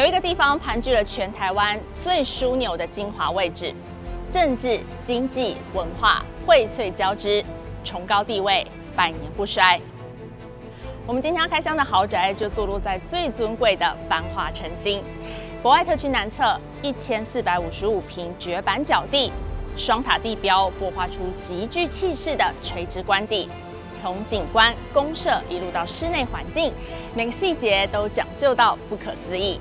有一个地方盘踞了全台湾最枢纽的精华位置，政治、经济、文化荟萃交织，崇高地位，百年不衰。我们今天要开箱的豪宅就坐落在最尊贵的繁华城心博爱特区南侧1455坪绝版角地，双塔地标擘画出极具气势的垂直官邸。从景观、公设一路到室内环境，每个细节都讲究到不可思议。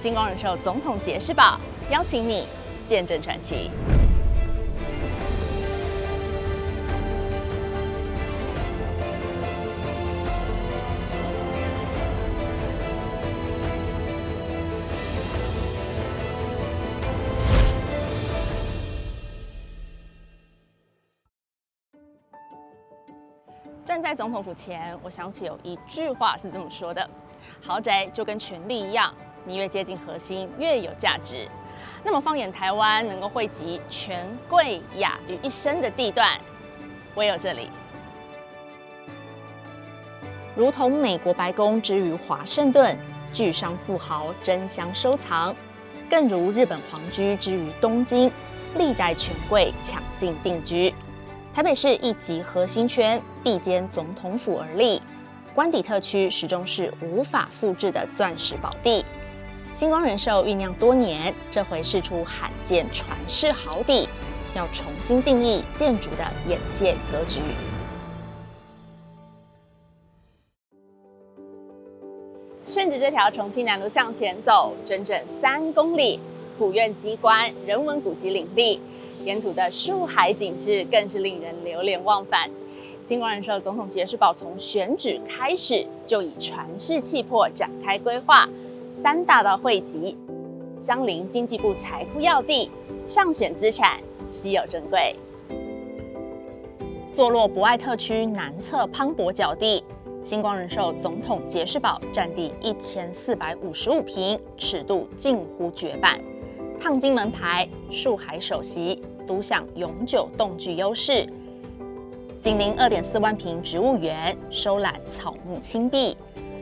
星光人寿总统杰士堡邀请你见证传奇。站在总统府前，我想起有一句话是这么说的：豪宅就跟权力一样，你越接近核心，越有价值。那么放眼台湾，能够汇集权贵雅于一身的地段，唯有这里。如同美国白宫之于华盛顿，巨商富豪争相收藏；更如日本皇居之于东京，历代权贵抢进定居。台北市一级核心圈，必兼总统府而立，官邸特区始终是无法复制的钻石宝地。星光人寿酝酿多年，这回释出罕见传世豪邸，要重新定义建筑的眼界格局。顺着这条重庆南路向前走，整整3公里，府院机关、人文古迹林立。沿途的树海景致更是令人流连忘返。星光人寿总统杰士堡从选址开始就以传世气魄展开规划，3大道汇集，相邻经济部财库要地，上选资产，稀有珍贵。坐落博爱特区南侧磅礴角地，星光人寿总统杰士堡占地1455坪，尺度近乎绝版。烫金门牌，树海首席，独享永久栋距优势。紧邻2.4万坪植物园，收揽草木青碧，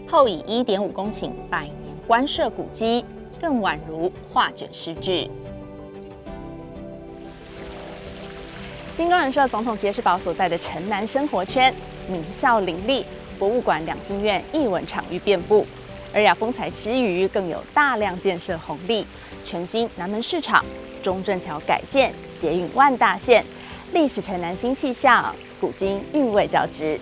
后以1.5公顷百年官舍古迹，更宛如画卷诗句。星光人寿总统杰士堡所在的城南生活圈，名校林立，博物馆、2厅院、艺文场域遍布。尔雅风采之余，更有大量建设红利。全新南门市场、中正桥改建、捷运万大线，历史城南新气象，古今韵味交织。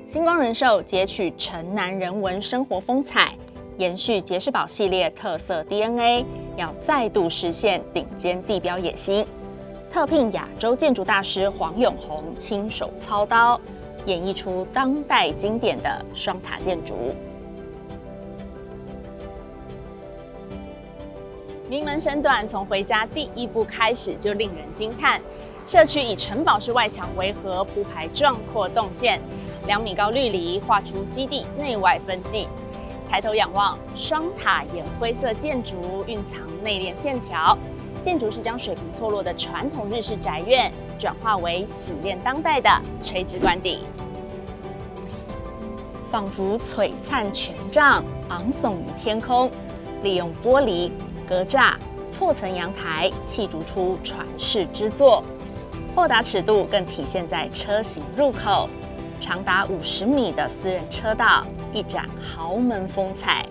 星光人寿截取城南人文生活风采，延续杰士堡系列特色 DNA， 要再度实现顶尖地标野心。特聘亚洲建筑大师黄永宏亲手操刀，演绎出当代经典的双塔建筑。名门身段从回家第一步开始就令人惊叹。社区以城堡式外墙为核，铺排壮阔动线，2米高绿篱画出基地内外分际。抬头仰望，双塔沿灰色建筑蕴藏内敛线条。建筑是将水平错落的传统日式宅院，转化为洗练当代的垂直官邸，仿佛璀璨权杖昂耸于天空。利用玻璃、格栅、错层阳台，砌筑出传世之作。豁达尺度更体现在车型入口，长达50米的私人车道，一展豪门风采。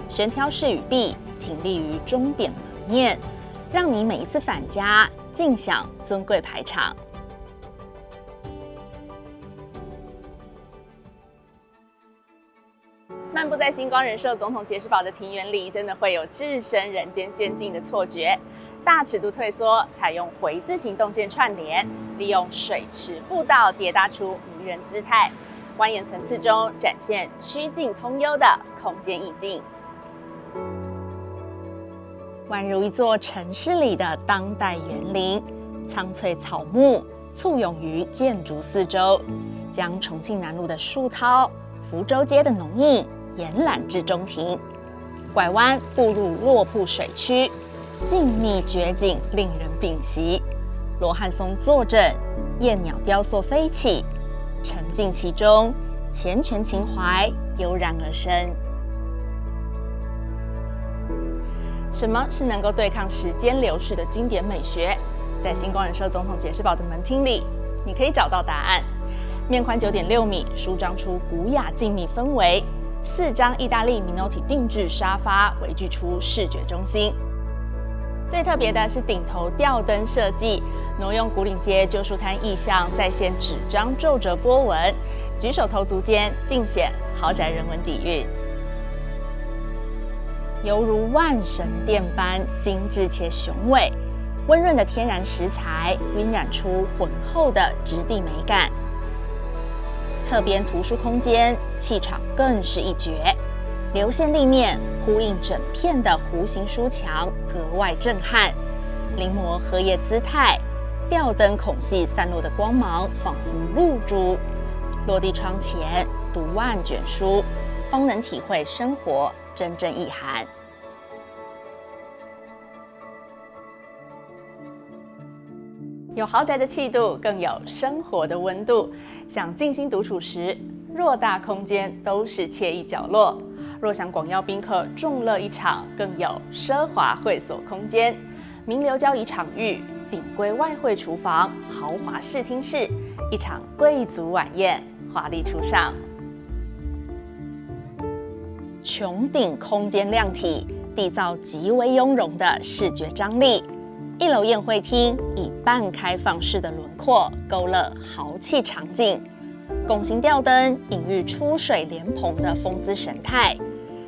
悬挑式雨壁挺立于钟点门面，让你每一次返家尽享尊贵排场。漫步在星光人寿总统杰士堡的庭园里，真的会有置身人间仙境的错觉。大尺度退缩，采用回字形动线串联，利用水池步道叠搭出迷人姿态，蜿蜒层次中展现曲径通幽的空间意境，宛如一座城市里的当代园林。苍翠草木簇拥于建筑四周，将重庆南路的树涛、福州街的浓荫延揽至中庭。拐弯步入落瀑水区，静谧绝景令人屏息。罗汉松坐镇，燕鸟雕塑飞起，沉浸其中，缱绻情怀油然而生。什么是能够对抗时间流逝的经典美学？在星光人寿总统解释宝的门厅里，你可以找到答案。面宽9.6米，舒张出古雅静谧氛围。4张意大利米诺体定制沙发围聚出视觉中心。最特别的是顶头吊灯设计，挪用古岭街旧树滩意象，再现纸张皱褶波纹，举手投足间尽显豪宅人文底蕴。犹如万神殿般精致且雄伟，温润的天然石材晕染出浑厚的质地美感。侧边图书空间气场更是一绝，流线立面呼应整片的弧形书墙，格外震撼。临摹荷叶姿态，吊灯孔隙散落的光芒仿佛露珠。落地窗前读万卷书，方能体会生活真正意涵。有豪宅的气度，更有生活的温度。想静心独处时，偌大空间都是惬意角落；若想广邀宾客众乐一场，更有奢华会所空间。名流交谊场域、顶规外汇厨房、豪华视听室，一场贵族晚宴华丽初上。穹顶空间亮体，缔造极为雍容的视觉张力。1楼宴会厅以半开放式的轮廓勾勒豪气场景，拱形吊灯隐喻出水莲蓬的风姿神态。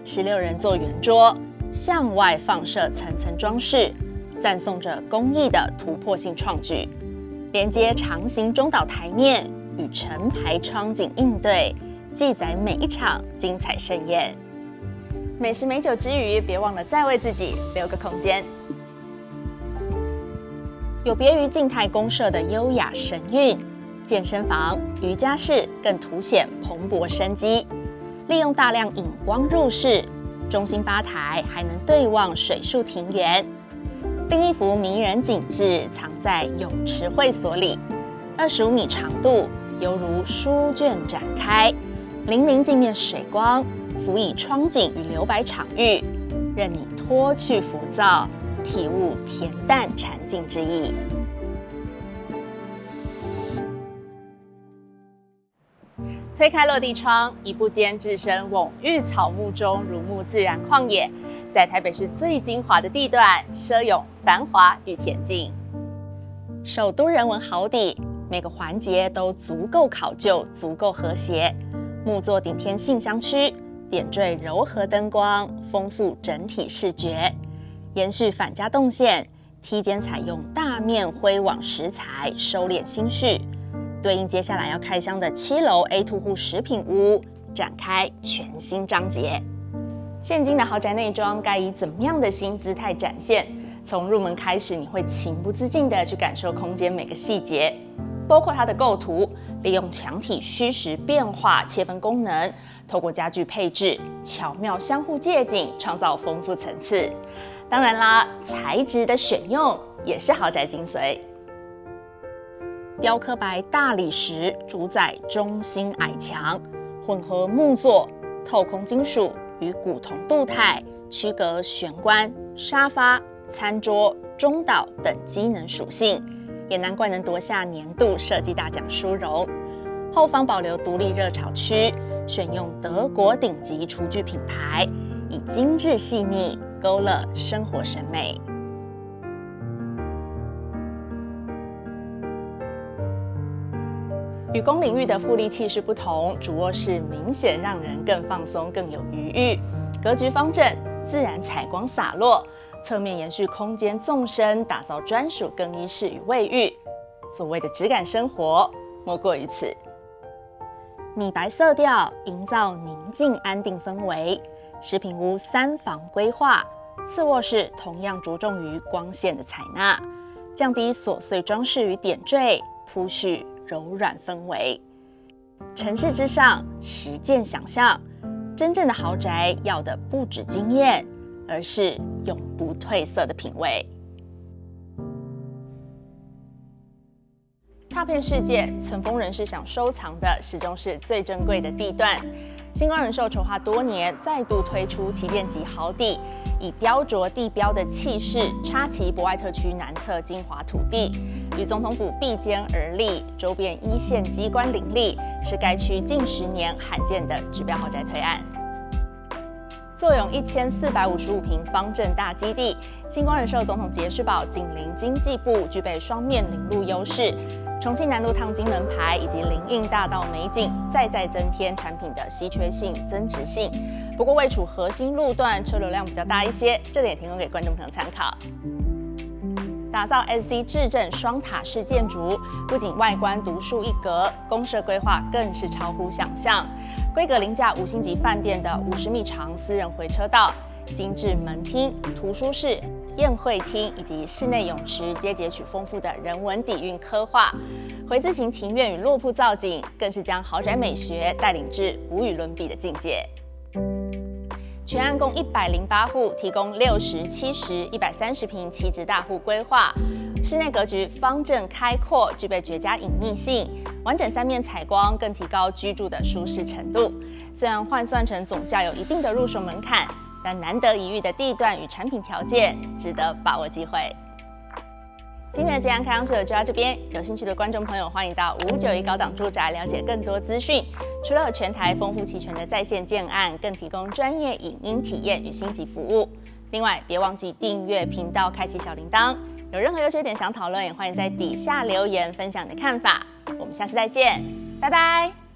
16人座圆桌向外放射层层装饰，赞颂着工艺的突破性创举。连接长形中岛台面与成排窗景应对，记载每一场精彩盛宴。美食美酒之余，别忘了再为自己留个空间。有别于静态公设的优雅神韵，健身房、瑜伽室更凸显蓬勃生机。利用大量影光入室，中心吧台还能对望水树庭园。另一幅迷人景致藏在泳池会所里，25米长度，犹如书卷展开，粼粼镜面水光辅以窗景与留白场域，任你脱去浮躁，体悟恬淡禅静之意。推开落地窗，一步间置身蓊郁草木中，如沐自然旷野。在台北市最精华的地段，奢咏繁华与恬静。首都人文好底，每个环节都足够考究，足够和谐。木作顶天信箱区，点缀柔和灯光，丰富整体视觉。延续返家动线，梯间采用大面灰网石材，收敛心绪，对应接下来要开箱的7楼 A2 户食品屋，展开全新章节。现今的豪宅内装该以怎么样的新姿态展现？从入门开始，你会情不自禁地去感受空间每个细节，包括它的构图，利用墙体虚实变化切分功能，透过家具配置巧妙相互借景，创造丰富层次。当然啦，材质的选用也是豪宅精髓。雕刻白大理石主宰中心矮墙，混合木作、透空金属与古铜镀钛，区隔玄关、沙发、餐桌、中岛等机能属性，也难怪能夺下年度设计大奖殊荣。后方保留独立热炒区，选用德国顶级厨具品牌，以精致细腻勾勒生活审美。与公领域的富丽气势不同，主卧室明显让人更放松、更有余裕。格局方正，自然采光洒落，侧面延续空间纵深，打造专属更衣室与卫浴。所谓的质感生活，莫过于此。米白色调营造宁静安定氛围。食品屋3房规划，次卧室同样着重于光线的采纳，降低琐碎装饰与点缀，铺叙柔软氛围。城市之上，实践想象。真正的豪宅要的不止惊艳，而是永不褪色的品味。踏遍世界，曾丰人士想收藏的始终是最珍贵的地段。星光人寿筹划多年，再度推出旗舰级豪邸，以雕琢地标的气势，插旗博爱特区南侧精华土地，与总统府并肩而立，周边一线机关林立，是该区近10年罕见的指标豪宅推案。坐拥1455平方正大基地，星光人寿总统杰士堡紧邻经济部，具备双面临路优势。重庆南路烫金门牌以及林荫大道美景，再增添产品的稀缺性、增值性。不过位处核心路段，车流量比较大一些，这点也提供给观众朋友参考。打造 SC 至正双塔式建筑，不仅外观独树一格，公设规划更是超乎想象。规格凌驾5星级饭店的50米长私人回车道，精致门厅、图书室、宴会厅以及室内泳池，皆截取丰富的人文底蕴刻画。回字形庭院与落瀑造景，更是将豪宅美学带领至无与伦比的境界。全案共108户，提供60、70、130平7至大户规划。室内格局方正开阔，具备绝佳隐秘性。完整3面采光，更提高居住的舒适程度。虽然换算成总价有一定的入手门槛，但难得一遇的地段与产品条件，值得把握机会。今天的建案开箱就到这边，有兴趣的观众朋友欢迎到591高档住宅了解更多资讯。除了有全台丰富齐全的在线建案，更提供专业影音体验与星级服务。另外，别忘记订阅频道，开启小铃铛。有任何优缺点想讨论，也欢迎在底下留言分享你的看法。我们下次再见，拜拜。